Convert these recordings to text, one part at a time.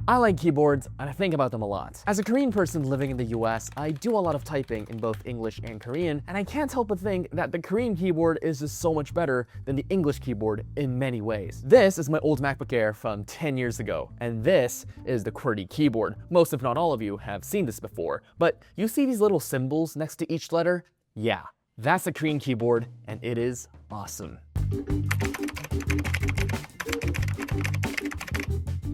I like keyboards and I think about them a lot. As a Korean person living in the US, I do a lot of typing in both English and Korean, and I can't help but think that the Korean keyboard is just so much better than the English keyboard in many ways. This is my old MacBook Air from 10 years ago, and this is the QWERTY keyboard. Most if not all of you have seen this before, but you see these little symbols next to each letter? Yeah, that's a Korean keyboard, and it is awesome.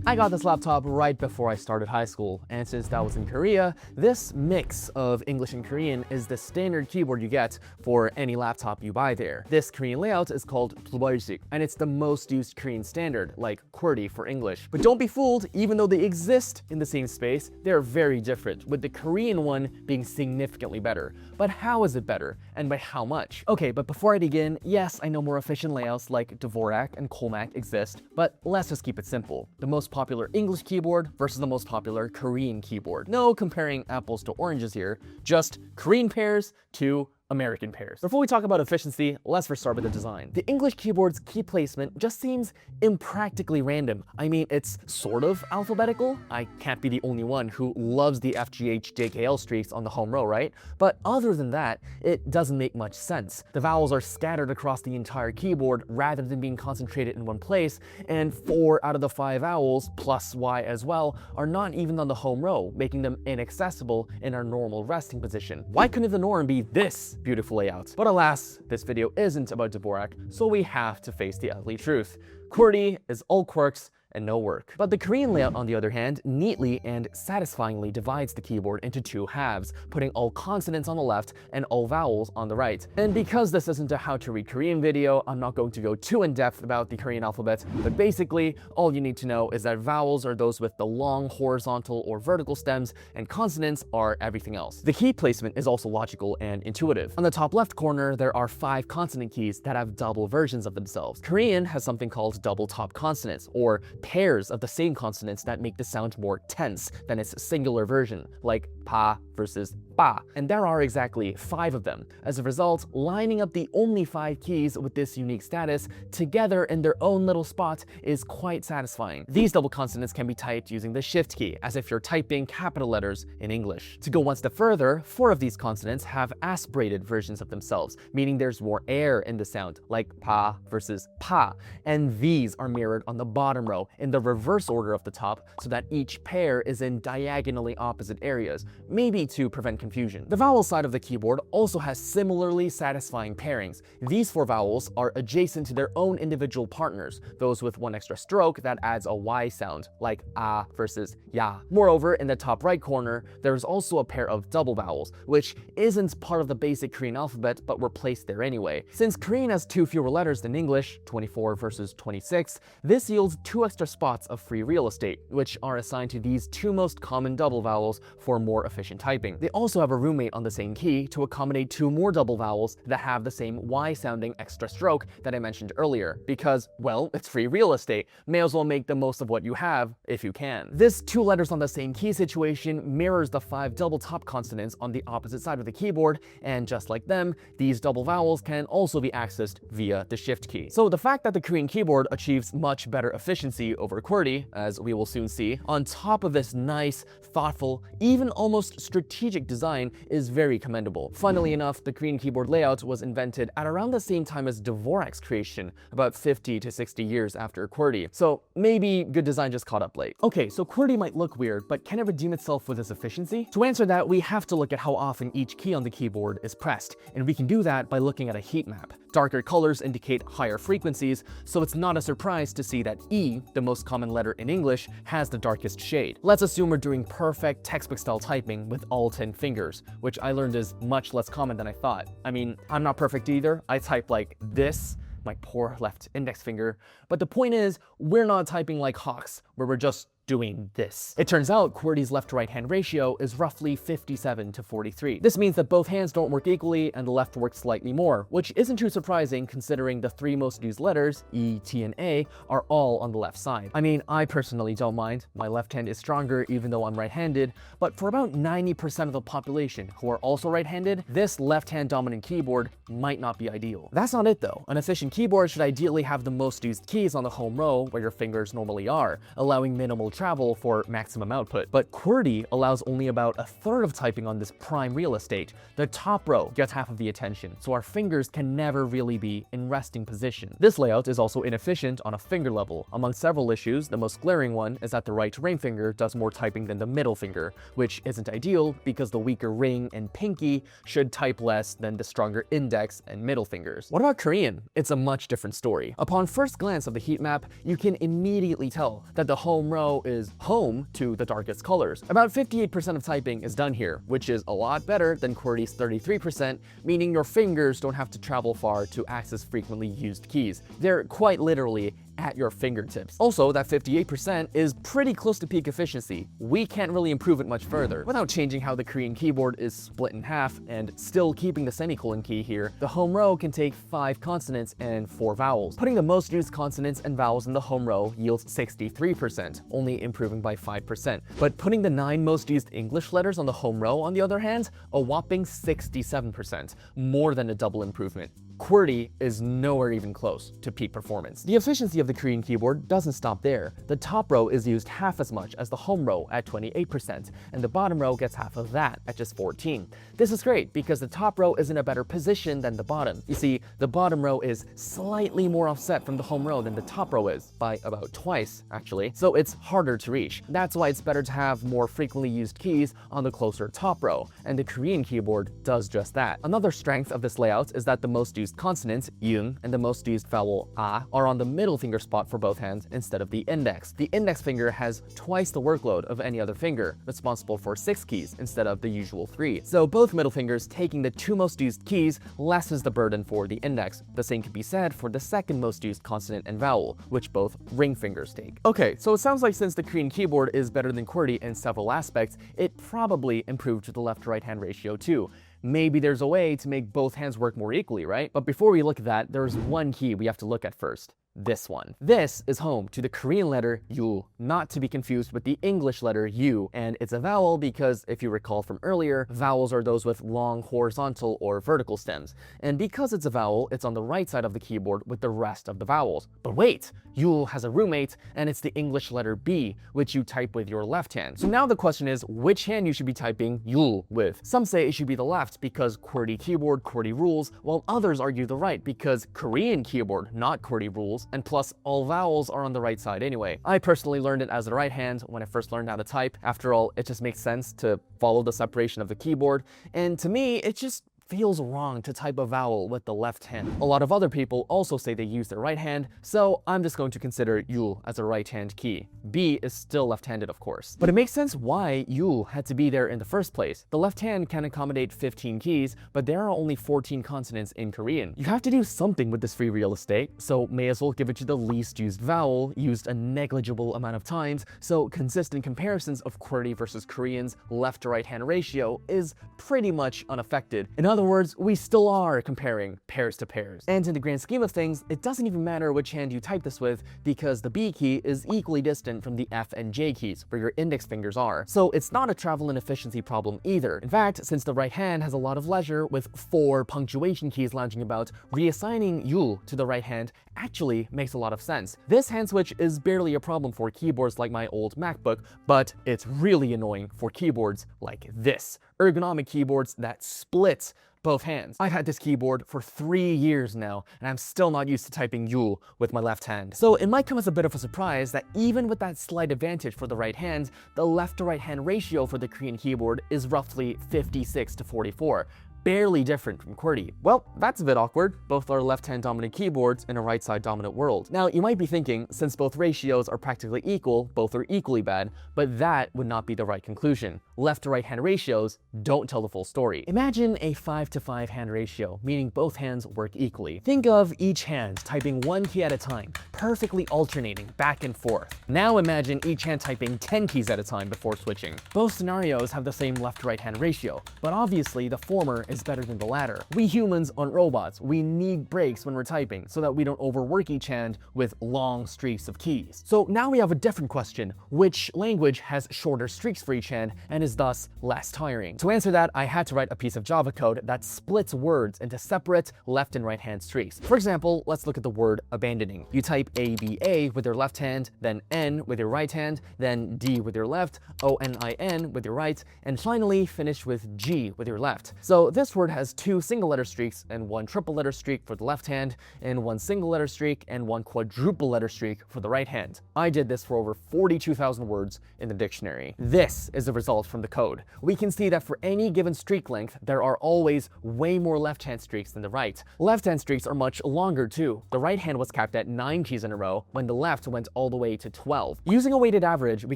I got this laptop right before I started high school, and since that was in Korea, this mix of English and Korean is the standard keyboard you get for any laptop you buy there. This Korean layout is called Prevails, and it's the most used Korean standard, like QWERTY for English. But don't be fooled, even though they exist in the same space, they're very different, with the Korean one being significantly better. But how is it better, and by how much? Okay, but before I begin, yes, I know more efficient layouts like Dvorak and Colmac exist, but let's just keep it simple. The most popular English keyboard versus the most popular Korean keyboard. No comparing apples to oranges here, just Korean pairs to American pairs. Before we talk about efficiency, let's first start with the design. The English keyboard's key placement just seems impractically random. I mean, it's sort of alphabetical. I can't be the only one who loves the FGH JKL streaks on the home row, right? But other than that, it doesn't make much sense. The vowels are scattered across the entire keyboard rather than being concentrated in one place, and 4 out of the 5 vowels, plus Y as well, are not even on the home row, making them inaccessible in our normal resting position. Why couldn't the norm be this beautiful layout? But alas, this video isn't about Dvorak, so we have to face the ugly truth. QWERTY is all quirks and no work. But the Korean layout, on the other hand, neatly and satisfyingly divides the keyboard into 2 halves, putting all consonants on the left and all vowels on the right. And because this isn't a how to read Korean video, I'm not going to go too in depth about the Korean alphabet, but basically, all you need to know is that vowels are those with the long horizontal or vertical stems, and consonants are everything else. The key placement is also logical and intuitive. On the top left corner, there are 5 consonant keys that have double versions of themselves. Korean has something called double top consonants, or pairs of the same consonants that make the sound more tense than its singular version, like pa versus ba. And there are exactly 5 of them. As a result, lining up the only 5 keys with this unique status together in their own little spot is quite satisfying. These double consonants can be typed using the shift key, as if you're typing capital letters in English. To go one step further, 4 of these consonants have aspirated versions of themselves, meaning there's more air in the sound, like pa versus pa. And these are mirrored on the bottom row in the reverse order of the top, so that each pair is in diagonally opposite areas, maybe to prevent confusion. The vowel side of the keyboard also has similarly satisfying pairings. These 4 vowels are adjacent to their own individual partners, those with 1 extra stroke that adds a Y sound, like ah versus ya. Moreover, in the top right corner, there is also a pair of double vowels, which isn't part of the basic Korean alphabet, but were placed there anyway. Since Korean has 2 fewer letters than English, 24 versus 26, this yields 2 extra spots of free real estate, which are assigned to these 2 most common double vowels for more efficient typing. They also have a roommate on the same key to accommodate 2 more double vowels that have the same Y-sounding extra stroke that I mentioned earlier, because, well, it's free real estate. May as well make the most of what you have, if you can. This 2 letters on the same key situation mirrors the 5 double top consonants on the opposite side of the keyboard, and just like them, these double vowels can also be accessed via the shift key. So the fact that the Korean keyboard achieves much better efficiency over QWERTY, as we will soon see, on top of this nice, thoughtful, even almost strategic design is very commendable. Funnily enough, the Korean keyboard layout was invented at around the same time as Dvorak's creation, about 50 to 60 years after QWERTY. So maybe good design just caught up late. Okay, so QWERTY might look weird, but can it redeem itself with its efficiency? To answer that, we have to look at how often each key on the keyboard is pressed, and we can do that by looking at a heat map. Darker colors indicate higher frequencies, so it's not a surprise to see that E, the most common letter in English, has the darkest shade. Let's assume we're doing perfect textbook-style typing with all 10 fingers, which I learned is much less common than I thought. I mean, I'm not perfect either. I type like this, my poor left index finger. But the point is, we're not typing like hawks, where we're just doing this. It turns out QWERTY's left to right hand ratio is roughly 57 to 43. This means that both hands don't work equally and the left works slightly more, which isn't too surprising considering the 3 most used letters, E, T, and A, are all on the left side. I mean, I personally don't mind. My left hand is stronger even though I'm right-handed, but for about 90% of the population who are also right-handed, this left-hand dominant keyboard might not be ideal. That's not it though. An efficient keyboard should ideally have the most used keys on the home row where your fingers normally are, allowing minimal travel for maximum output. But QWERTY allows only about a third of typing on this prime real estate. The top row gets half of the attention, so our fingers can never really be in resting position. This layout is also inefficient on a finger level. Among several issues, the most glaring one is that the right ring finger does more typing than the middle finger, which isn't ideal because the weaker ring and pinky should type less than the stronger index and middle fingers. What about Korean? It's a much different story. Upon first glance of the heat map, you can immediately tell that the home row is home to the darkest colors. About 58% of typing is done here, which is a lot better than QWERTY's 33%, meaning your fingers don't have to travel far to access frequently used keys. They're quite literally at your fingertips. Also, that 58% is pretty close to peak efficiency. We can't really improve it much further. Without changing how the Korean keyboard is split in half and still keeping the semicolon key here, the home row can take 5 consonants and 4 vowels. Putting the most used consonants and vowels in the home row yields 63%, only improving by 5%. But putting the 9 most used English letters on the home row, on the other hand, a whopping 67%, more than a double improvement. QWERTY is nowhere even close to peak performance. The efficiency of the Korean keyboard doesn't stop there. The top row is used half as much as the home row at 28%, and the bottom row gets half of that at just 14%. This is great because the top row is in a better position than the bottom. You see, the bottom row is slightly more offset from the home row than the top row is, by about twice, actually, so it's harder to reach. That's why it's better to have more frequently used keys on the closer top row, and the Korean keyboard does just that. Another strength of this layout is that the most used consonants, yung, and the most used vowel, ah, are on the middle finger spot for both hands instead of the index. The index finger has twice the workload of any other finger, responsible for 6 keys instead of the usual 3. So both middle fingers taking the 2 most used keys lessens the burden for the index. The same can be said for the second most used consonant and vowel, which both ring fingers take. Okay, so it sounds like since the Korean keyboard is better than QWERTY in several aspects, it probably improved the left-to-right hand ratio too. Maybe there's a way to make both hands work more equally, right? But before we look at that, there's one key we have to look at first. This one. This is home to the Korean letter U, not to be confused with the English letter U, and it's a vowel because, if you recall from earlier, vowels are those with long horizontal or vertical stems. And because it's a vowel, it's on the right side of the keyboard with the rest of the vowels. But wait! U has a roommate, and it's the English letter B, which you type with your left hand. So now the question is, which hand you should be typing U with? Some say it should be the left because QWERTY keyboard, QWERTY rules, while others argue the right because Korean keyboard, not QWERTY rules, and plus all vowels are on the right side anyway. I personally learned it as the right hand when I first learned how to type. After all, it just makes sense to follow the separation of the keyboard, and to me, it just feels wrong to type a vowel with the left hand. A lot of other people also say they use their right hand, so I'm just going to consider Yul as a right-hand key. B is still left-handed, of course. But it makes sense why Yul had to be there in the first place. The left hand can accommodate 15 keys, but there are only 14 consonants in Korean. You have to do something with this free real estate, so may as well give it to the least used vowel, used a negligible amount of times, so consistent comparisons of QWERTY versus Korean's left to right hand ratio is pretty much unaffected. In other words, we still are comparing pairs to pairs. And in the grand scheme of things, it doesn't even matter which hand you type this with because the B key is equally distant from the F and J keys, where your index fingers are. So it's not a travel and efficiency problem either. In fact, since the right hand has a lot of leisure with 4 punctuation keys lounging about, reassigning Yul to the right hand actually makes a lot of sense. This hand switch is barely a problem for keyboards like my old MacBook, but it's really annoying for keyboards like this. Ergonomic keyboards that split both hands. I've had this keyboard for 3 years now, and I'm still not used to typing Yul with my left hand. So it might come as a bit of a surprise that even with that slight advantage for the right hand, the left to right hand ratio for the Korean keyboard is roughly 56 to 44. Barely different from QWERTY. Well, that's a bit awkward. Both are left-hand dominant keyboards in a right-side dominant world. Now, you might be thinking, since both ratios are practically equal, both are equally bad, but that would not be the right conclusion. Left to right hand ratios don't tell the full story. Imagine a 5-to-5 hand ratio, meaning both hands work equally. Think of each hand typing 1 key at a time, perfectly alternating back and forth. Now imagine each hand typing 10 keys at a time before switching. Both scenarios have the same left to right hand ratio, but obviously the former is better than the latter. We humans aren't robots. We need breaks when we're typing so that we don't overwork each hand with long streaks of keys. So now we have a different question. Which language has shorter streaks for each hand and is is thus less tiring. To answer that, I had to write a piece of Java code that splits words into separate left and right hand streaks. For example, let's look at the word abandoning. You type ABA with your left hand, then N with your right hand, then D with your left, ONIN with your right, and finally finish with G with your left. So this word has 2 single letter streaks and 1 triple letter streak for the left hand, and 1 single letter streak and 1 quadruple letter streak for the right hand. I did this for over 42,000 words in the dictionary. This is the result from the code. We can see that for any given streak length, there are always way more left-hand streaks than the right. Left-hand streaks are much longer too. The right hand was capped at 9 keys in a row, when the left went all the way to 12. Using a weighted average, we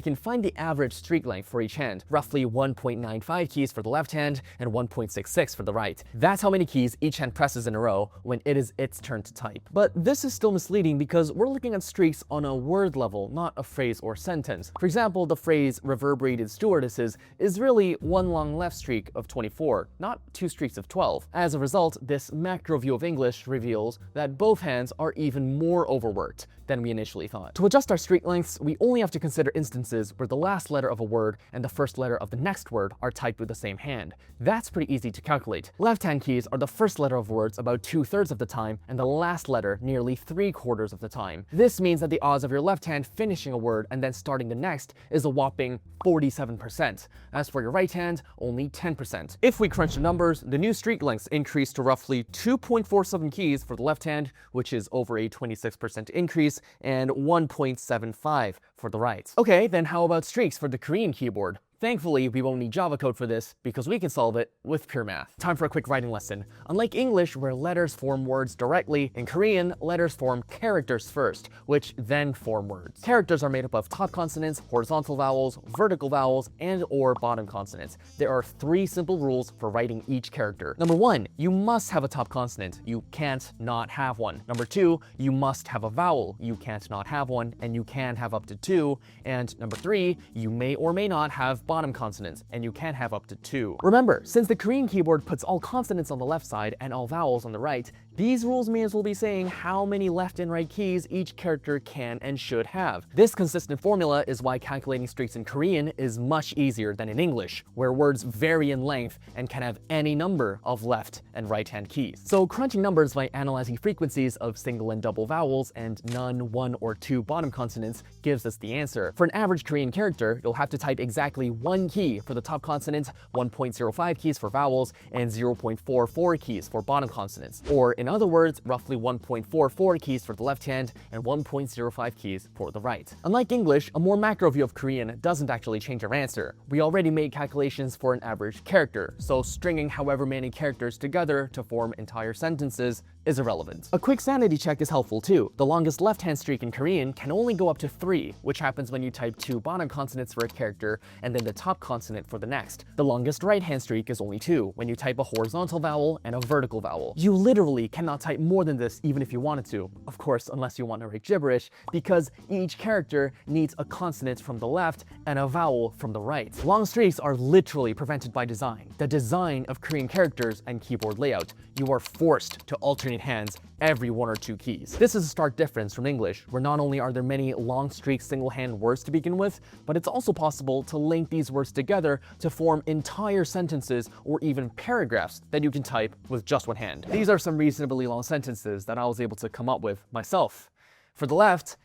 can find the average streak length for each hand, roughly 1.95 keys for the left hand and 1.66 for the right. That's how many keys each hand presses in a row when it is its turn to type. But this is still misleading because we're looking at streaks on a word level, not a phrase or sentence. For example, the phrase reverberated stewardesses is really 1 long left streak of 24, not 2 streaks of 12. As a result, this macro view of English reveals that both hands are even more overworked than we initially thought. To adjust our streak lengths, we only have to consider instances where the last letter of a word and the first letter of the next word are typed with the same hand. That's pretty easy to calculate. Left-hand keys are the first letter of words about 2/3 of the time and the last letter nearly 3/4 of the time. This means that the odds of your left hand finishing a word and then starting the next is a whopping 47%. As for your right hand, only 10%. If we crunch the numbers, the new streak lengths increase to roughly 2.47 keys for the left hand, which is over a 26% increase, and 1.75 for the right. Okay, then how about streaks for the Korean keyboard? Thankfully, we won't need Java code for this because we can solve it with pure math. Time for a quick writing lesson. Unlike English, where letters form words directly, in Korean, letters form characters first, which then form words. Characters are made up of top consonants, horizontal vowels, vertical vowels, and or bottom consonants. There are 3 simple rules for writing each character. Number 1, you must have a top consonant. You can't not have one. Number 2, you must have a vowel. You can't not have one, and you can have up to 2. And number 3, you may or may not have bottom consonants, and you can have up to 2. Remember, since the Korean keyboard puts all consonants on the left side and all vowels on the right, these rules mean we'll be saying how many left and right keys each character can and should have. This consistent formula is why calculating streaks in Korean is much easier than in English, where words vary in length and can have any number of left and right hand keys. So crunching numbers by analyzing frequencies of single and double vowels and none, 1, or 2 bottom consonants gives us the answer. For an average Korean character, you'll have to type exactly 1 key for the top consonant, 1.05 keys for vowels, and 0.44 keys for bottom consonants. Or in other words, roughly 1.44 keys for the left hand and 1.05 keys for the right. Unlike English, a more macro view of Korean doesn't actually change our answer. We already made calculations for an average character, so stringing however many characters together to form entire sentences is irrelevant. A quick sanity check is helpful too. The longest left-hand streak in Korean can only go up to 3, which happens when you type 2 bottom consonants for a character and then the top consonant for the next. The longest right-hand streak is only 2, when you type a horizontal vowel and a vertical vowel. You literally cannot type more than this even if you wanted to. Of course, unless you want to write gibberish, because each character needs a consonant from the left and a vowel from the right. Long streaks are literally prevented by design. The design of Korean characters and keyboard layout. You are forced to alternate hands every 1 or 2 keys. This is a stark difference from English, where not only are there many long streak single-hand words to begin with, but it's also possible to link these words together to form entire sentences or even paragraphs that you can type with just 1 hand. These are some reasonably long sentences that I was able to come up with myself. For the left,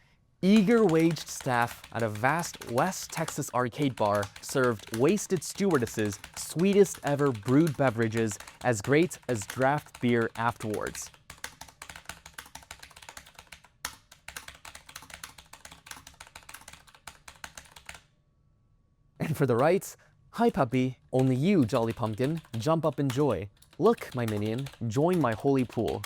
eager waged staff at a vast West Texas arcade bar served wasted stewardesses sweetest ever brewed beverages as great as draft beer afterwards. And for the right, hi puppy, only you, jolly pumpkin, jump up and joy. Look, my minion, join my holy pool.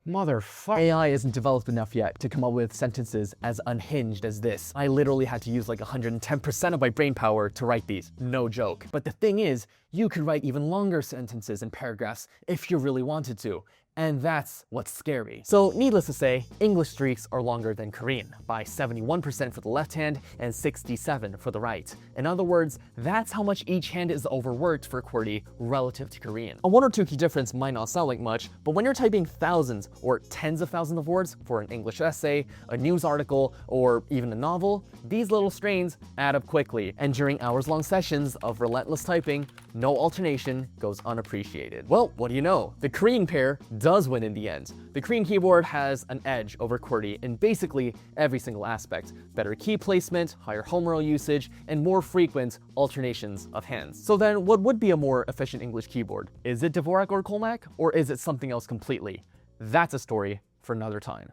Motherfucker. AI isn't developed enough yet to come up with sentences as unhinged as this. I literally had to use like 110% of my brain power to write these. No joke. But the thing is, you could write even longer sentences and paragraphs if you really wanted to. And that's what's scary. So needless to say, English streaks are longer than Korean, by 71% for the left hand and 67% for the right. In other words, that's how much each hand is overworked for QWERTY relative to Korean. A one or two key difference might not sound like much, but when you're typing thousands or tens of thousands of words for an English essay, a news article, or even a novel, these little strains add up quickly. And during hours-long sessions of relentless typing, no alternation goes unappreciated. Well, what do you know? The Korean pair does win in the end. The Korean keyboard has an edge over QWERTY in basically every single aspect. Better key placement, higher home row usage, and more frequent alternations of hands. So then what would be a more efficient English keyboard? Is it Dvorak or Colmac, or is it something else completely? That's a story for another time.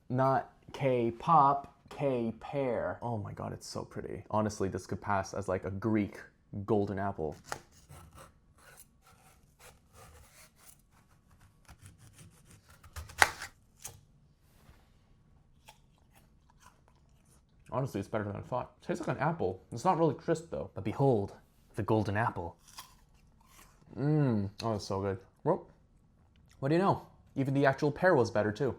Not K-pop, K-pair. Oh my god, it's so pretty. Honestly, this could pass as like a Greek golden apple. Honestly, it's better than I thought. It tastes like an apple. It's not really crisp though. But behold, the golden apple. Oh, it's so good. Well, what do you know? Even the actual pear was better too.